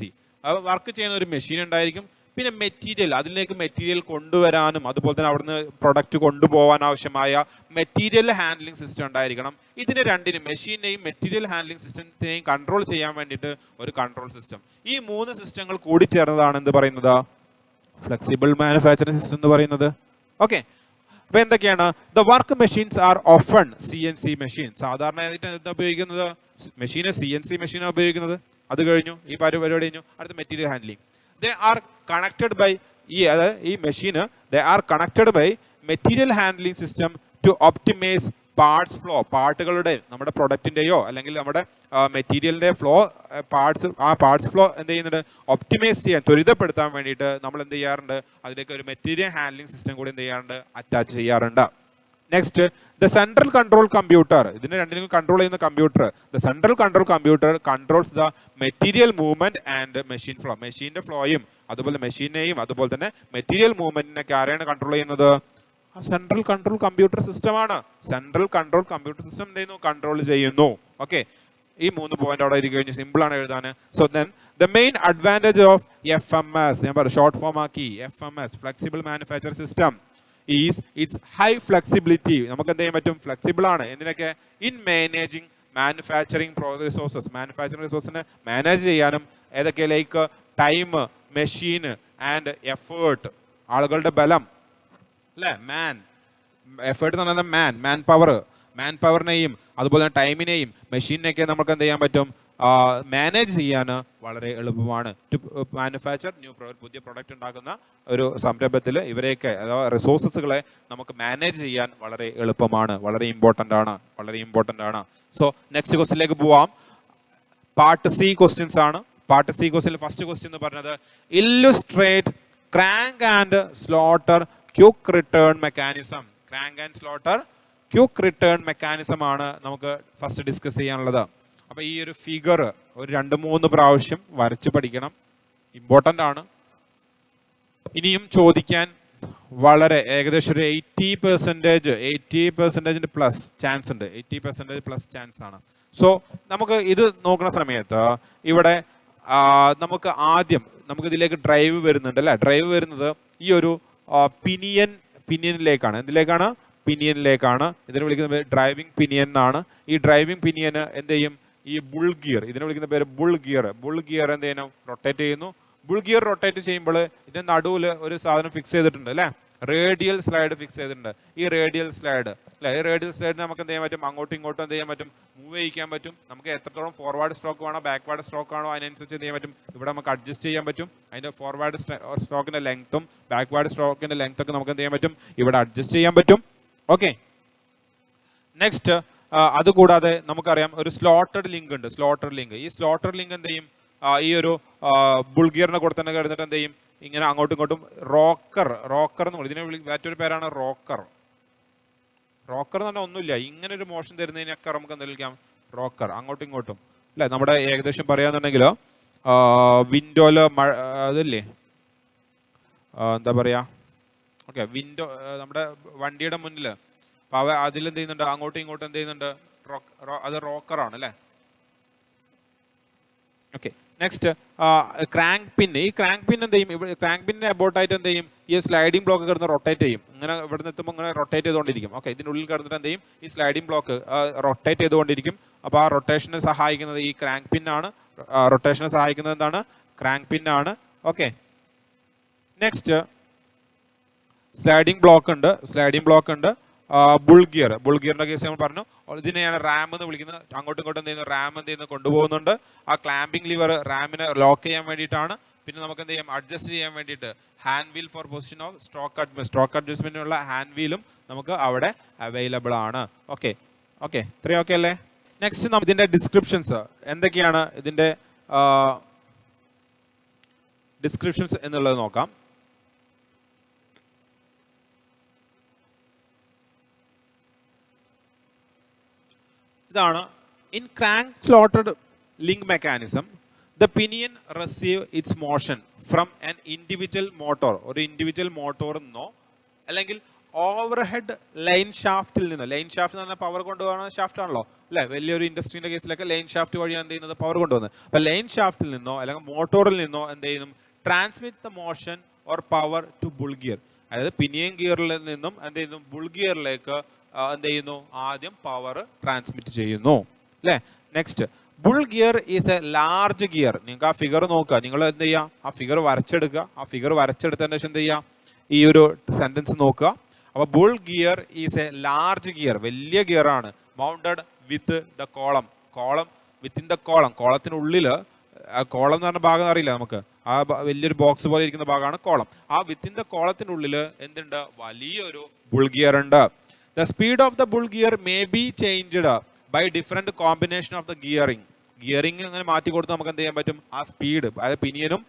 A: വർക്ക് ചെയ്യുന്ന ഒരു മെഷീൻ ഉണ്ടായിരിക്കും. പിന്നെ മെറ്റീരിയൽ, അതിലേക്ക് മെറ്റീരിയൽ കൊണ്ടുവരാനും അതുപോലെ തന്നെ അവിടുന്ന് പ്രൊഡക്റ്റ് കൊണ്ടുപോകാൻ ആവശ്യമായ മെറ്റീരിയൽ ഹാൻഡ്ലിംഗ് സിസ്റ്റം ഉണ്ടായിരിക്കണം. ഇതിന് രണ്ടിനും, മെഷീനെയും മെറ്റീരിയൽ ഹാൻഡ്ലിംഗ് സിസ്റ്റത്തിനെയും കൺട്രോൾ ചെയ്യാൻ വേണ്ടിയിട്ട് ഒരു കൺട്രോൾ സിസ്റ്റം. ഈ 3 സിസ്റ്റങ്ങൾ കൂടി ചേർന്നതാണ് എന്ത് പറയുന്നത്, ഫ്ലെക്സിബിൾ മാനുഫാക്ചറിംഗ് സിസ്റ്റം എന്ന് പറയുന്നത്. ഓക്കെ, അപ്പൊ എന്തൊക്കെയാണ്? The work machines are often CNC machine. സാധാരണയായിട്ട് എന്താ ഉപയോഗിക്കുന്നത്, മെഷീന് CNC മെഷീനാണ് ഉപയോഗിക്കുന്നത്. അത് കഴിഞ്ഞു, ഈ പരിപാടി കഴിഞ്ഞു. അടുത്ത material handling. They are connected by ഈ മെഷീന് they are connected by material handling system to optimize parts flow. പാർട്ടുകളുടെ, നമ്മുടെ പ്രൊഡക്റ്റിൻ്റെയോ അല്ലെങ്കിൽ നമ്മുടെ മെറ്റീരിയലിൻ്റെ ഫ്ലോ, പാർട്സ് ഫ്ലോ എന്ത് ചെയ്യുന്നുണ്ട്, ഒപ്റ്റിമൈസ് ചെയ്യാൻ, ത്വരിതപ്പെടുത്താൻ വേണ്ടിയിട്ട് നമ്മൾ എന്ത് ചെയ്യാറുണ്ട്, അതിലേക്ക് ഒരു മെറ്റീരിയൽ ഹാൻഡ്ലിംഗ് സിസ്റ്റം കൂടി എന്ത് ചെയ്യാറുണ്ട്, അറ്റാച്ച് ചെയ്യാറുണ്ട്. Next, the central control computer. ഇതിനെ രണ്ടിനും കൺട്രോൾ ചെയ്യുന്ന computer, the central control computer controls the material movement and machine flow. മെഷീന്റെ ഫ്ലോയും അതുപോലെ മെഷീനെയും അതുപോലെ തന്നെ മെറ്റീരിയൽ മൂവ്മെന്റിനൊക്കെ ആരെയാണ് കൺട്രോൾ ചെയ്യുന്നത്, സെൻട്രൽ കൺട്രോൾ കമ്പ്യൂട്ടർ സിസ്റ്റം ആണ്. സെൻട്രൽ കൺട്രോൾ കമ്പ്യൂട്ടർ സിസ്റ്റം എന്ത് ചെയ്യുന്നു, കൺട്രോൾ ചെയ്യുന്നു. ഓക്കെ, ഈ 3 പോയിന്റ് അവിടെ എഴുതി കഴിഞ്ഞു, സിമ്പിൾ ആണ് എഴുതാൻ. So then the main advantage of FMS, ഞാൻ പറയും ഷോർട്ട് ഫോം ആക്കി, FMS flexible manufacture system is its high flexibility. നമുക്ക് എന്ത് ചെയ്യാൻ പറ്റും, ഫ്ലെക്സിബിൾ ആണ്. എന്തിനൊക്കെ, in managing manufacturing resources. Manufacturing റിസോഴ്സിനെ മാനേജ് ചെയ്യാനും, ഏതൊക്കെ, like time, machine and effort, ആളുകളുടെ ബലം അല്ലേ, എഫേർട്ട് എന്ന് പറഞ്ഞാൽ മാൻ പവറിനെയും അതുപോലെ തന്നെ ടൈമിനെയും മെഷീനെയൊക്കെ നമുക്ക് എന്ത് ചെയ്യാൻ പറ്റും, മാനേജ് ചെയ്യാൻ വളരെ എളുപ്പമാണ്. ടു മാനുഫാക്ചർ പുതിയ പ്രൊഡക്റ്റ് ഉണ്ടാക്കുന്ന ഒരു സംരംഭത്തിൽ ഇവരെയൊക്കെ, അഥവാ റിസോഴ്സസുകളെ നമുക്ക് മാനേജ് ചെയ്യാൻ വളരെ എളുപ്പമാണ്. വളരെ ഇമ്പോർട്ടൻ്റ് ആണ്. സോ നെക്സ്റ്റ് ക്വസ്റ്റ്യനിലേക്ക് പോവാം. പാർട്ട് C ക്വസ്റ്റ്യൻസ് ആണ്. പാർട്ട് C ക്വസ്റ്റ്യനിൽ ഫസ്റ്റ് ക്വസ്റ്റ്യൻ എന്ന് പറഞ്ഞത് illustrate crank and slaughter quick return mechanism. Crank and slaughter quick return mechanism ആണ് നമുക്ക് ഫസ്റ്റ് ഡിസ്കസ് ചെയ്യാനുള്ളത്. അപ്പോൾ ഈ ഒരു ഫിഗർ ഒരു 2-3 പ്രാവശ്യം വരച്ച് പഠിക്കണം, ഇമ്പോർട്ടൻ്റ് ആണ്. ഇനിയും ചോദിക്കാൻ വളരെ ഏകദേശം ഒരു 80% പ്ലസ് ചാൻസ് ഉണ്ട്. 80% പ്ലസ് ചാൻസ് ആണ്. സോ നമുക്ക് ഇത് നോക്കുന്ന സമയത്ത് ഇവിടെ നമുക്ക് ആദ്യം നമുക്ക് ഇതിലേക്ക് ഡ്രൈവ് വരുന്നുണ്ട് അല്ലേ. ഡ്രൈവ് വരുന്നത് ഈ ഒരു പിനിയനിലേക്കാണ്. എന്തിലേക്കാണ്? പിനിയനിലേക്കാണ്. ഇതിനെ വിളിക്കുന്ന ഡ്രൈവിംഗ് പിനിയൻ എന്നാണ്. ഈ ഡ്രൈവിംഗ് പിനിയന് എന്ത് ചെയ്യും? ഈ ബുൾ ഗിയർ, ഇതിനെ വിളിക്കുന്ന പേര് ബുൾ ഗിയർ. ബുൾ ഗിയർ എന്ത് ചെയ്യണം? റൊട്ടേറ്റ് ചെയ്യുന്നു. ബുൾ ഗിയർ റൊട്ടേറ്റ് ചെയ്യുമ്പോൾ ഇതിന്റെ നടുവിൽ ഒരു സാധനം ഫിക്സ് ചെയ്തിട്ടുണ്ട് അല്ലേ. റേഡിയൽ സ്ലൈഡ് ഫിക്സ് ചെയ്തിട്ടുണ്ട്. ഈ റേഡിയൽ സ്ലൈഡ് അല്ലെ, ഈ റേഡിയൽ സ്ലൈഡിന് നമുക്ക് എന്ത് ചെയ്യാൻ പറ്റും? അങ്ങോട്ടും ഇങ്ങോട്ടും എന്ത് ചെയ്യാൻ പറ്റും? മൂവ് ചെയ്യിക്കാൻ പറ്റും. നമുക്ക് എത്രത്തോളം ഫോർവേഡ് സ്ട്രോക്ക് വേണോ ബാക്ക്വേർഡ് സ്ട്രോക്ക് ആണോ അതിനനുസരിച്ച് എന്ത് ചെയ്യാൻ പറ്റും? ഇവിടെ നമുക്ക് അഡ്ജസ്റ്റ് ചെയ്യാൻ പറ്റും. അതിന്റെ ഫോർവേഡ് സ്ട്രോക്കിന്റെ ലെങ്ത്തും ബാക്ക്വേർഡ് സ്ട്രോക്കിന്റെ ലെങ്ത് ഒക്കെ നമുക്ക് എന്ത് ചെയ്യാൻ പറ്റും? ഇവിടെ അഡ്ജസ്റ്റ് ചെയ്യാൻ പറ്റും. ഓക്കെ, നെക്സ്റ്റ് അതുകൂടാതെ നമുക്കറിയാം ഒരു സ്ലോട്ടഡ് ലിങ്ക് ഉണ്ട്. സ്ലോട്ടഡ് ലിങ്ക്, ഈ സ്ലോട്ടഡ് ലിങ്ക് എന്ത് ചെയ്യും? ഈ ഒരു ബുൾ ഗിയറിനെ കൂടെ തന്നെ കിടന്നിട്ട് എന്ത് ചെയ്യും? ഇങ്ങനെ അങ്ങോട്ടും ഇങ്ങോട്ടും റോക്കർ എന്ന് പറയും. ഇതിനെ മറ്റൊരു പേരാണ് റോക്കർ. റോക്കർ എന്ന് പറഞ്ഞാൽ ഒന്നുമില്ല, ഇങ്ങനെ ഒരു മോഷൻ തരുന്നതിനൊക്കെ നമുക്ക് എന്ത് വിളിക്കാം? റോക്കർ. അങ്ങോട്ടും ഇങ്ങോട്ടും അല്ലെ. നമ്മുടെ ഏകദേശം പറയാന്നുണ്ടെങ്കിൽ വിൻഡോയില് അതല്ലേ എന്താ പറയാ, ഓക്കെ, വിൻഡോ നമ്മുടെ വണ്ടിയുടെ മുന്നിൽ അപ്പോൾ അതിലെന്ത് ചെയ്യുന്നുണ്ട്? അങ്ങോട്ടും ഇങ്ങോട്ടും എന്ത് ചെയ്യുന്നുണ്ട്? അത് റോക്കറാണ് അല്ലേ. Okay, next crank pin. ഈ ക്രാങ്ക് പിൻ എന്ത് ചെയ്യും? ക്രാങ്ക് പിന്നിന് അബൌട്ടായിട്ട് എന്ത് ചെയ്യും? ഈ സ്ലൈഡിംഗ് ബ്ലോക്ക് കിടന്ന് റൊട്ടേറ്റ് ചെയ്യും. ഇങ്ങനെ ഇവിടെ നിന്ന് എത്തുമ്പോൾ ഇങ്ങനെ റൊട്ടേറ്റ് ചെയ്തുകൊണ്ടിരിക്കും. ഓക്കെ, ഇതിനുള്ളിൽ കിടന്നിട്ട് എന്ത് ചെയ്യും? ഈ സ്ലൈഡിംഗ് ബ്ലോക്ക് റൊട്ടേറ്റ് ചെയ്തുകൊണ്ടിരിക്കും. അപ്പോൾ ആ റൊട്ടേഷനെ സഹായിക്കുന്നത് ഈ ക്രാങ്ക് പിന്നാണ്. റൊട്ടേഷനെ സഹായിക്കുന്നത് എന്താണ്? ക്രാങ്ക് പിന്നാണ്. ഓക്കെ, നെക്സ്റ്റ് സ്ലൈഡിംഗ് ബ്ലോക്ക് ഉണ്ട്. ബുൾ ഗിയറിന്റെ കേസ് നമ്മൾ പറഞ്ഞു. ഇതിനെയാണ് റാം എന്ന് വിളിക്കുന്നത്. അങ്ങോട്ടും ഇങ്ങോട്ടും എന്ത് ചെയ്യുന്നു? റാം എന്ത് ചെയ്യുന്നു? കൊണ്ടുപോകുന്നുണ്ട്. ആ ക്ലാമ്പിംഗ് ലിവർ റാമിനെ ലോക്ക് ചെയ്യാൻ വേണ്ടിയിട്ടാണ്. പിന്നെ നമുക്ക് എന്ത് ചെയ്യാം? അഡ്ജസ്റ്റ് ചെയ്യാൻ വേണ്ടിയിട്ട് hand wheel for position of stroke അഡ്ജസ്റ്റ്മെന്റിനുള്ള ഹാൻഡ് വീലും നമുക്ക് അവിടെ അവൈലബിൾ ആണ്. ഓക്കെ, ഇത്രയും ഓക്കെ അല്ലേ? നെക്സ്റ്റ് ഇതിന്റെ ഡിസ്ക്രിപ്ഷൻസ് എന്തൊക്കെയാണ്? ഇതിന്റെ ഡിസ്ക്രിപ്ഷൻസ് എന്നുള്ളത് നോക്കാം. ഇതാണ്. In crank slotted link mechanism the pinion receive it's motion from an individual motor. ഒരു ഇൻഡിവിജ്വൽ മോട്ടോറിൽ നിന്നോ അല്ലെങ്കിൽ ഓവർഹെഡ് ലൈൻ ഷാഫ്റ്റിൽ നിന്നോ. ലൈൻ ഷാഫ്റ്റ് എന്ന് പറഞ്ഞാൽ പവർ കൊണ്ടുപോകുന്ന ഷാഫ്റ്റ് ആണല്ലോ അല്ലെ. വലിയൊരു ഇൻഡസ്ട്രീന്റെ കേസിലൊക്കെ ലൈൻ ഷാഫ്റ്റ് വഴിയാണ് എന്ത് ചെയ്യുന്നത്? പവർ കൊണ്ടുപോകുന്നത്. അപ്പൊ ലൈൻ ഷാഫ്റ്റിൽ നിന്നോ അല്ലെങ്കിൽ മോട്ടോറിൽ നിന്നോ എന്ത് ചെയ്യുന്നു? Transmit the motion or power to bull gear. അതായത് പിനിയൻ ഗിയറിൽ നിന്നും എന്ത് ചെയ്യുന്നു? ബുൾ ഗിയറിലേക്ക് എന്ത് ചെയ്യുന്നു? ആദ്യം പവർ ട്രാൻസ്മിറ്റ് ചെയ്യുന്നു അല്ലെ. Next bull gear is a large gear. നിങ്ങൾക്ക് ആ ഫിഗർ നോക്കുക. നിങ്ങൾ എന്ത് ചെയ്യുക? ആ ഫിഗർ വരച്ചെടുക്കുക. ആ ഫിഗർ വരച്ചെടുത്തതിന് ശേഷം എന്ത് ചെയ്യുക? ഈ ഒരു സെന്റൻസ് നോക്കുക. അപ്പൊ bull gear is a large gear, വലിയ ഗിയർ ആണ്. Mounted with the column within the കോളത്തിനുള്ളിൽ. കോളം എന്ന് പറഞ്ഞ ഭാഗം അറിയില്ല നമുക്ക്. ആ വലിയൊരു ബോക്സ് പോലെ ഇരിക്കുന്ന ഭാഗമാണ് കോളം. ആ വിത്തിൻ ദ കോളത്തിനുള്ളിൽ എന്തുണ്ട്? വലിയൊരു ബുൾ ഗിയർ ഉണ്ട്. The speed of the bull gear may be changed by different combination of the gearing. Gearing അങ്ങനെ മാറ്റി കൊടുത്ത് നമുക്ക് എന്ത് ചെയ്യാൻ പറ്റും? ആ സ്പീഡ്, അതായത് പിനിയനും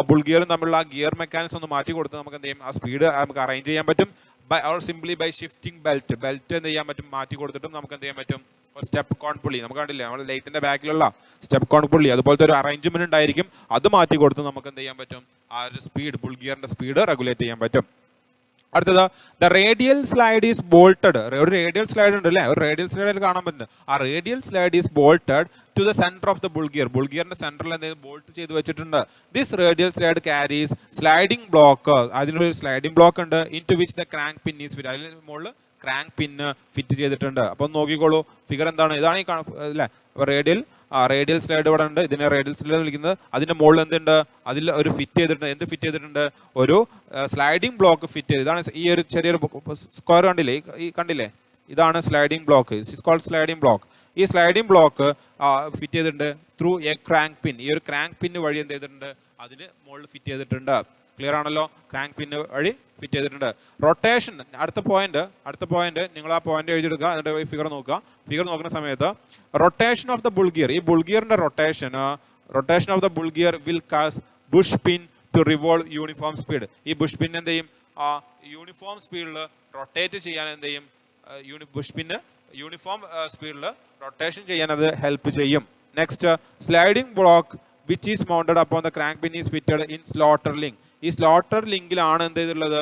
A: ബുൾ ഗിയറും തമ്മിലുള്ള ആ ഗിയർ മെക്കാനിസം ഒന്ന് മാറ്റി കൊടുത്ത് നമുക്ക് എന്ത് ചെയ്യും? ആ സ്പീഡ് നമുക്ക് അറേഞ്ച് ചെയ്യാൻ പറ്റും. Or simply by shifting belt എന്ത് ചെയ്യാൻ പറ്റും? മാറ്റി കൊടുത്തിട്ടും നമുക്ക് എന്ത് ചെയ്യാൻ പറ്റും? ഒരു സ്റ്റെപ്പ് കോൺ പുള്ളി നമുക്ക് കണ്ടില്ലേ, നമ്മുടെ ലെയ്ത്തിന്റെ ബാക്കിലുള്ള സ്റ്റെപ്പ് കോൺ പുള്ളി, അതുപോലത്തെ ഒരു അറേഞ്ച്മെന്റ് ഉണ്ടായിരിക്കും. അത് മാറ്റി കൊടുത്ത് നമുക്ക് എന്ത് ചെയ്യാൻ പറ്റും? ആ ഒരു സ്പീഡ്, ബുൾ ഗിയറിന്റെ സ്പീഡ് റെഗുലേറ്റ് ചെയ്യാൻ പറ്റും. അടുത്തത് the radial slide is bolted. ഒരു റേഡിയൽ സ്ലൈഡ് ഉണ്ട് അല്ലേ, ഒരു റേഡിയൽ സ്ലൈഡിൽ കാണാൻ പറ്റുന്നത്. ആ radial slide is bolted to the centre of the bull gear. Bull ഗിയറിന്റെ സെന്ററിൽ എന്തെങ്കിലും ബോൾട്ട് ചെയ്ത് വെച്ചിട്ടുണ്ട്. This radial slide carries sliding block. അതിനൊരു സ്ലൈഡിംഗ് ബ്ലോക്ക് ഉണ്ട്. Into which the crank pin is fit. അതിന് മുകളിൽ ക്രാങ്ക് പിന്ന് ഫിറ്റ് ചെയ്തിട്ടുണ്ട്. അപ്പൊ നോക്കിക്കോളൂ ഫിഗർ എന്താണ്, ഇതാണ് ഈ അല്ലേ റേഡിയൽ സ്ലൈഡ് ഇവിടെ ഉണ്ട്. ഇതിനെ റേഡിയൽ സ്ലൈഡ് വിളിക്കുന്നത്. അതിന്റെ മുകളിൽ എന്തുണ്ട്, അതിൽ ഒരു ഫിറ്റ് ചെയ്തിട്ടുണ്ട്. എന്ത് ഫിറ്റ് ചെയ്തിട്ടുണ്ട്? ഒരു സ്ലൈഡിംഗ് ബ്ലോക്ക് ഫിറ്റ് ചെയ്ത്. ഇതാണ് ഈ ഒരു ചെറിയൊരു സ്ക്വയർ കണ്ടില്ലേ, ഈ കണ്ടില്ലേ, ഇതാണ് sliding block. It's called sliding block. ഈ സ്ലൈഡിംഗ് ബ്ലോക്ക് ഫിറ്റ് ചെയ്തിട്ടുണ്ട് ത്രൂ എ ക്രാങ്ക് പിൻ. ഈ ഒരു ക്രാങ്ക് പിന്ന് വഴി എന്ത് ചെയ്തിട്ടുണ്ട്? അതിന് മുകളിൽ ഫിറ്റ് ചെയ്തിട്ടുണ്ട്. ക്ലിയർ ആണല്ലോ, ക്രാങ്ക് പിന്ന് വഴി ഫിറ്റ് ചെയ്തിട്ടുണ്ട്. റൊട്ടേഷൻ, അടുത്ത പോയിന്റ് നിങ്ങൾ ആ പോയിന്റ് എഴുതിയെടുക്കുക. എന്നിട്ട് ഫിഗർ നോക്കുക. ഫിഗർ നോക്കുന്ന സമയത്ത് rotation of the bull gear, ഈ ബുൾ ഗിയറിന്റെ rotation of the bull gear will cause bush pin to revolve uniform speed. ഈ ബുഷ് പിൻ എന്ത് ചെയ്യും? ആ യൂണിഫോം സ്പീഡിൽ റൊട്ടേറ്റ് ചെയ്യാൻ എന്ത് ചെയ്യും? ബുഷ് പിന്ന് യൂണിഫോം സ്പീഡിൽ റൊട്ടേഷൻ ചെയ്യാൻ അത് ഹെൽപ്പ് ചെയ്യും. Next sliding block which is mounted upon the crank pin is fitted in slotter link. ഈ സ്ലോട്ടർ ലിങ്കിലാണ് എന്ത് ചെയ്തിട്ടുള്ളത്?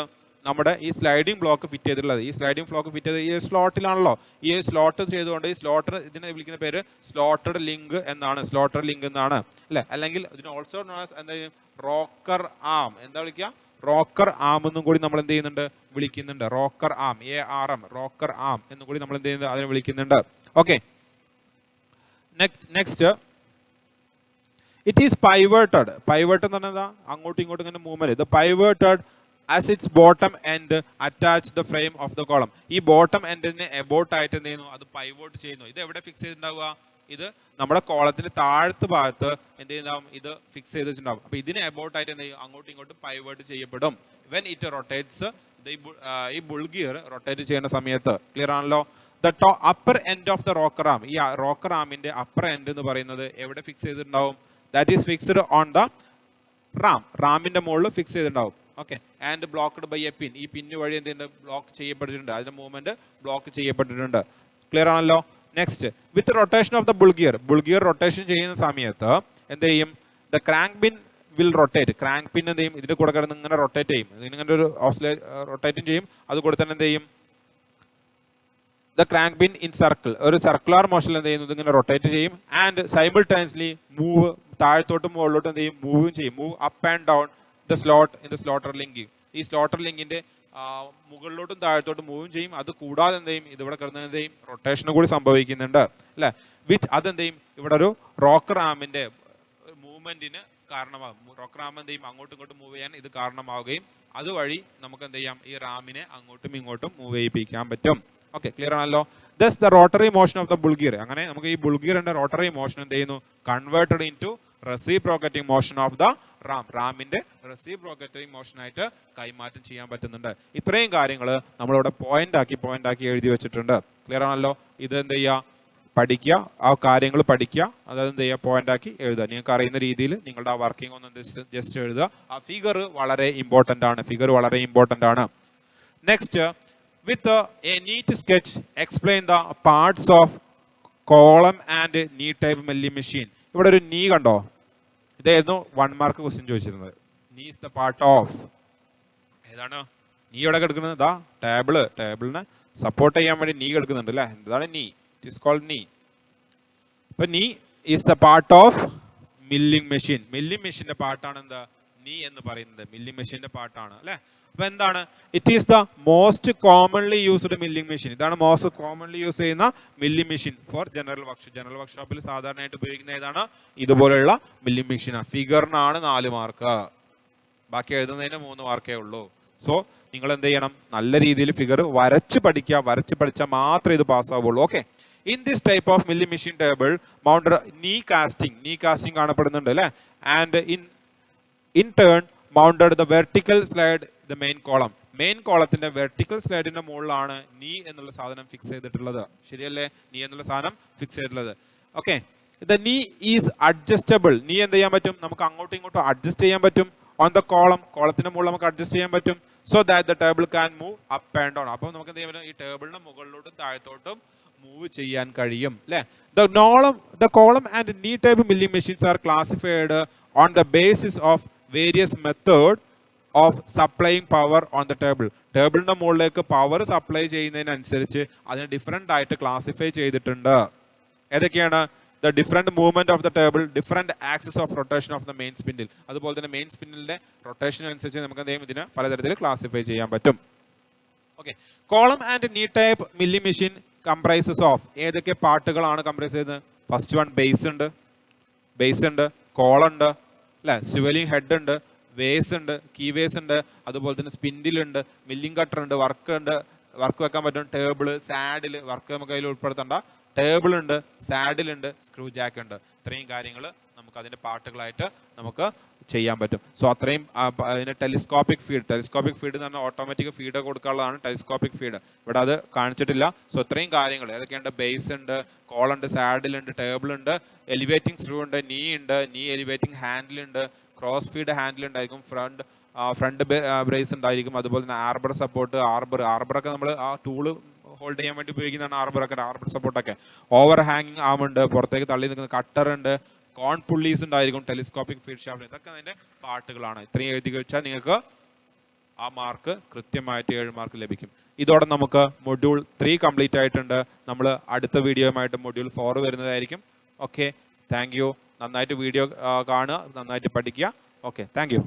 A: നമ്മുടെ ഈ സ്ലൈഡിംഗ് ബ്ലോക്ക് ഫിറ്റ് ചെയ്തിട്ടുള്ളത്. ഈ സ്ലൈഡിംഗ് ബ്ലോക്ക് ഫിറ്റ് ചെയ്ത് ഈ സ്ലോട്ടിലാണല്ലോ. ഈ സ്ലോട്ട് ചെയ്തുകൊണ്ട് ഈ സ്ലോട്ടർ ഇതിനെ വിളിക്കുന്ന പേര് സ്ലോട്ടഡ് ലിങ്ക് എന്നാണ്. സ്ലോട്ടഡ് ലിങ്ക് എന്നാണ് അല്ലേ. അല്ലെങ്കിൽ ഇതിന് ഓൾസോ നോൺ ആസ് എന്താ റോക്കർ ആം, എന്താ വിളിക്കുക, റോക്കർ ആം എന്നും കൂടി നമ്മൾ എന്ത് ചെയ്യുന്നുണ്ട്, വിളിക്കുന്നുണ്ട്. Rocker arm, ARM, rocker arm എന്നും കൂടി നമ്മൾ എന്ത് ചെയ്യുന്നത്, അതിനെ വിളിക്കുന്നുണ്ട്. Okay, next it is pivoted. Pivot എന്ന് പറഞ്ഞാൽ അങ്ങോട്ടും ഇങ്ങോട്ടും ഇങ്ങനെ മൂവ്മെന്റ്. ഇത് pivoted as its bottom end attach the frame of the column. ഈ ബോട്ടം എൻഡിനെ എബോട്ട് ആയിട്ട് എന്ത് ചെയ്യുന്നു, അത് പൈവോട്ട് ചെയ്യുന്നു. ഇത് എവിടെ ഫിക്സ് ചെയ്തിട്ടുണ്ടാവുക, ഇത് നമ്മുടെ കോളത്തിന്റെ താഴത്ത് ഭാഗത്ത് എന്ത് ചെയ്യുന്നതാവും, ഇത് ഫിക്സ് ചെയ്ത് വെച്ചിട്ടുണ്ടാവും. അപ്പൊ ഇതിന് എബോട്ട് ആയിട്ട് എന്ത് ചെയ്യും, അങ്ങോട്ടും ഇങ്ങോട്ടും പൈവേർട്ട് ചെയ്യപ്പെടും. വെൻ ഇറ്റ് റൊട്ടേറ്റ്സ്, ഈ ബുൾ ഗിയർ റൊട്ടേറ്റ് ചെയ്യുന്ന സമയത്ത്. ക്ലിയർ ആണല്ലോ. The upper end of the rocker arm, ഈ റോക്കർ ആമിന്റെ അപ്പർ എൻഡ് എന്ന് പറയുന്നത് എവിടെ ഫിക്സ് ചെയ്തിട്ടുണ്ടാവും, that is fixed on the ram. റാമിന്റെ മുകളിൽ ഫിക്സ് ചെയ്തിട്ടുണ്ടാവും. Okay, and blocked by a pin. ഈ പിന്ന് വഴി എന്തുണ്ട്, ബ്ലോക്ക് ചെയ്യപ്പെട്ടിട്ടുണ്ട്. അതിന്റെ മൂവ്മെന്റ് ബ്ലോക്ക് ചെയ്യപ്പെട്ടിട്ടുണ്ട്. ക്ലിയർ ആണല്ലോ. Next, with rotation of the bull gear. Bull gear rotation ചെയ്യുന്ന സമയത്ത് എന്ത് ചെയ്യും, the crank pin will rotate. Crank pin എന്ത് ചെയ്യും, ഇതിന്റെ കൂടെ കിടന്ന് ഇങ്ങനെ റൊട്ടേറ്റ് ചെയ്യും. ഇതിങ്ങനെ ഒരു റൊട്ടേറ്റും ചെയ്യും. അതുകൂടെ തന്നെ എന്ത് ചെയ്യും, the crank pin in circle, ഒരു സർക്കുലർ മോഷനിൽ എന്ത് ചെയ്യുന്നത്, ഇങ്ങനെ റൊട്ടേറ്റ് ചെയ്യും. ആൻഡ് സൈമിൾട്ടേനിയസ്ലി മൂവ്, താഴത്തോട്ടും മുകളിലോട്ടും എന്ത് ചെയ്യും, മൂവും ചെയ്യും. Move up and down the slot in the slaughter link. ഈ സ്ലോട്ടർ ലിങ്കിന്റെ മുകളിലോട്ടും താഴത്തോട്ടും മൂവും ചെയ്യും. അത് കൂടാതെ എന്ത് ചെയ്യും, ഇതിവിടെ കിടന്ന് എന്ത് ചെയ്യും, റൊട്ടേഷനും കൂടി സംഭവിക്കുന്നുണ്ട് അല്ലെ. വിച്ച് അതെന്ത് ചെയ്യും, ഇവിടെ ഒരു റോക്കർ ആമിന്റെ മൂവ്മെന്റിന് കാരണമാകും. റോക്കർ ആം എന്ത് ചെയ്യും, അങ്ങോട്ടും ഇങ്ങോട്ടും മൂവ് ചെയ്യാൻ ഇത് കാരണമാവുകയും അതുവഴി നമുക്ക് എന്ത് ചെയ്യാം, ഈ റാമിനെ അങ്ങോട്ടും ഇങ്ങോട്ടും മൂവ് ചെയ്യിപ്പിക്കാൻ പറ്റും. ഓക്കെ, ക്ലിയർ ആണല്ലോ. Thus the rotary motion of the bull gear. അങ്ങനെ നമുക്ക് ഈ ബുൾ ഗിയറിന്റെ റോട്ടറി മോഷൻ എന്ത് ചെയ്യുന്നു, converted into reciprocating motion of the ram. റാമിന്റെ റെസിപ്രോക്കേറ്റിംഗ് മോഷൻ ആയിട്ട് കൈമാറ്റം ചെയ്യാൻ പറ്റുന്നുണ്ട്. ഇത്രയും കാര്യങ്ങൾ നമ്മളിവിടെ പോയിന്റ് ആക്കി എഴുതി വെച്ചിട്ടുണ്ട്. ക്ലിയർ ആണല്ലോ. ഇത് എന്ത് ചെയ്യുക, പഠിക്കുക, ആ കാര്യങ്ങൾ പഠിക്കുക, അതായത് എന്ത് ചെയ്യുക, പോയിന്റ് ആക്കി എഴുതുക. നിങ്ങൾക്ക് അറിയുന്ന രീതിയിൽ നിങ്ങളുടെ ആ വർക്കിംഗ് ഒന്ന് ജസ്റ്റ് എഴുതുക. ആ ഫിഗർ വളരെ ഇമ്പോർട്ടന്റ് ആണ്. Next, with a neat sketch explain the parts of column and knee type milling machine. ഇവിടെ ഒരു knee കണ്ടോ, ഇതായിരുന്നു 1 മാർക്ക് ക്വസ്റ്റ്യൻ ചോദിച്ചിരുന്നത്. knee is the part of, ഏതാണ് knee ഇവിടെ കിടക്കുന്നത്, ദാ ടേബിളിനെ സപ്പോർട്ട് ചെയ്യാൻ വേണ്ടി knee കിടക്കുന്നുണ്ട് അല്ലേ. എന്താണ് knee? It is called knee. അപ്പൊ knee is the part of milling machine. milling machine ന്റെ പാർട്ടാണ് എന്താ, knee എന്ന് പറയുന്നത്. milling machine ന്റെ പാർട്ടാണ് അല്ലേ. അപ്പൊ എന്താണ്, it is the most commonly used milling machine. ഇതാണ് മോസ്റ്റ് കോമൺലി യൂസ് ചെയ്യുന്ന മില്ലിംഗ് മെഷീൻ ഫോർ ജനറൽ വർക്ക്ഷോപ്പിൽ സാധാരണയായിട്ട് ഉപയോഗിക്കുന്ന ഏതാണ്, ഇതുപോലെയുള്ള മില്ലിംഗ് മെഷീനാണ്. ഫിഗറിനാണ് 4 മാർക്ക്, ബാക്കി എഴുതുന്നതിന് 3 മാർക്കേ ഉള്ളൂ. സോ നിങ്ങൾ എന്ത് ചെയ്യണം, നല്ല രീതിയിൽ ഫിഗർ വരച്ച് പഠിച്ചാൽ മാത്രമേ ഇത് പാസ്സാവുള്ളൂ. Okay, in this type of milling machine table mounted knee casting കാണപ്പെടുന്നുണ്ട് അല്ലേ. And in turn mounted the vertical slide the main കോളത്തിന്റെ വെർട്ടിക്കൽ സ്ലൈഡിന്റെ മുകളിലാണ് നീ എന്നുള്ള സാധനം ഫിക്സ് ചെയ്തിട്ടുള്ളത്. ശരിയല്ലേ, നീ എന്നുള്ള സാധനം ഫിക്സ് ചെയ്തിട്ടുള്ളത്. ഓക്കെ, ദ നീ ഈസ് അഡ്ജസ്റ്റബിൾ. നീ എന്ത് ചെയ്യാൻ പറ്റും, നമുക്ക് അങ്ങോട്ടും ഇങ്ങോട്ടും അഡ്ജസ്റ്റ് ചെയ്യാൻ പറ്റും. ഓൺ ദ കോളത്തിന്റെ മുകളിൽ നമുക്ക് അഡ്ജസ്റ്റ് ചെയ്യാൻ പറ്റും. So that the table can move up and down. അപ്പം നമുക്ക് എന്ത് ചെയ്യാൻ പറ്റും, ഈ ടേബിളിന്റെ മുകളിലോട്ടും താഴത്തോട്ടും മൂവ് ചെയ്യാൻ കഴിയും അല്ലെ. The column and knee type milling machines are classified on the basis of various method of supplying power on the ടേബിളിന്റെ മുകളിലേക്ക് പവർ സപ്ലൈ ചെയ്യുന്നതിനനുസരിച്ച് അതിനെ ഡിഫറെന്റ് ആയിട്ട് ക്ലാസിഫൈ ചെയ്തിട്ടുണ്ട്. ഏതൊക്കെയാണ്, the different movement of the table, different axis of rotation of the main spindle. അതുപോലെ തന്നെ മെയിൻ സ്പിൻഡിലിന്റെ റൊട്ടേഷൻ അനുസരിച്ച് നമുക്ക് എന്തെങ്കിലും ഇതിനെ പലതരത്തിൽ ക്ലാസിഫൈ ചെയ്യാൻ പറ്റും. Okay, column and knee type milling machine comprises of, ഏതൊക്കെ പാർട്ടുകളാണ് കംപ്രൈസ് ചെയ്യുന്നത്? ഫസ്റ്റ് വൺ ബേസ് ഉണ്ട്, കോളുണ്ട് അല്ലെ, സ്വിവലിംഗ് ഹെഡ് ഉണ്ട്, വേസ് ഉണ്ട്, കീ വേസ് ഉണ്ട്, അതുപോലെ തന്നെ സ്പിൻഡിലുണ്ട്, മില്ലിംഗ് കട്ടർ ഉണ്ട്, വർക്ക് വെക്കാൻ പറ്റും, ടേബിള്, സാഡില്, വർക്ക് നമുക്ക് അതിൽ ഉൾപ്പെടുത്തണ്ട, ടേബിൾ ഉണ്ട്, സാഡിലുണ്ട്, സ്ക്രൂ ജാക്ക് ഉണ്ട്. ഇത്രയും കാര്യങ്ങൾ നമുക്ക് അതിന്റെ പാർട്ടുകളായിട്ട് നമുക്ക് ചെയ്യാൻ പറ്റും. സോ അത്രയും അതിന് ടെലിസ്കോപ്പിക് ഫീഡ് എന്ന് പറഞ്ഞാൽ ഓട്ടോമാറ്റിക് ഫീഡ് കൊടുക്കാനുള്ളതാണ് ടെലിസ്കോപ്പിക് ഫീഡ്. ഇവിടെ അത് കാണിച്ചിട്ടില്ല. സോ ഇത്രയും കാര്യങ്ങൾ ഏതൊക്കെയുണ്ട്, ബേസ് ഉണ്ട്, കോളുണ്ട്, സാഡിലുണ്ട്, ടേബിൾ ഉണ്ട്, എലിവേറ്റിംഗ് സ്ക്രൂ ഉണ്ട്, നീ എലിവേറ്റിംഗ് ഹാൻഡിൽ ഉണ്ട്, ക്രോസ് ഫീഡ് ഹാൻഡിൽ ഉണ്ടായിരിക്കും, ഫ്രണ്ട് ബ്രേസ് ഉണ്ടായിരിക്കും, അതുപോലെ തന്നെ ആർബർ സപ്പോർട്ട്, ആർബറൊക്കെ നമ്മൾ ആ ടൂള് ഹോൾഡ് ചെയ്യാൻ വേണ്ടി ഉപയോഗിക്കുന്നതാണ് ആർബർ സപ്പോർട്ടൊക്കെ. ഓവർ ഹാങ്ങിങ് ആം ഉണ്ട്, പുറത്തേക്ക് തള്ളി നിൽക്കുന്ന കട്ടർ ഉണ്ട്, കോൺ പുള്ളീസ് ഉണ്ടായിരിക്കും, ടെലിസ്കോപ്പിക് ഫീഡ് ഷാഫ്റ്റ്. ഇതൊക്കെ അതിന്റെ പാർട്ടുകളാണ്. ഇത്രയും എഴുതി വെച്ചാൽ നിങ്ങൾക്ക് ആ മാർക്ക് കൃത്യമായിട്ട് 7 മാർക്ക് ലഭിക്കും. ഇതോടെ നമുക്ക് മൊഡ്യൂൾ 3 കംപ്ലീറ്റ് ആയിട്ടുണ്ട്. നമ്മൾ അടുത്ത വീഡിയോയുമായിട്ട് മൊഡ്യൂൾ 4 വരുന്നതായിരിക്കും. Okay, thank you. നന്നായിട്ട് വീഡിയോ കാണുക, നന്നായിട്ട് പഠിക്കുക. Okay, thank you.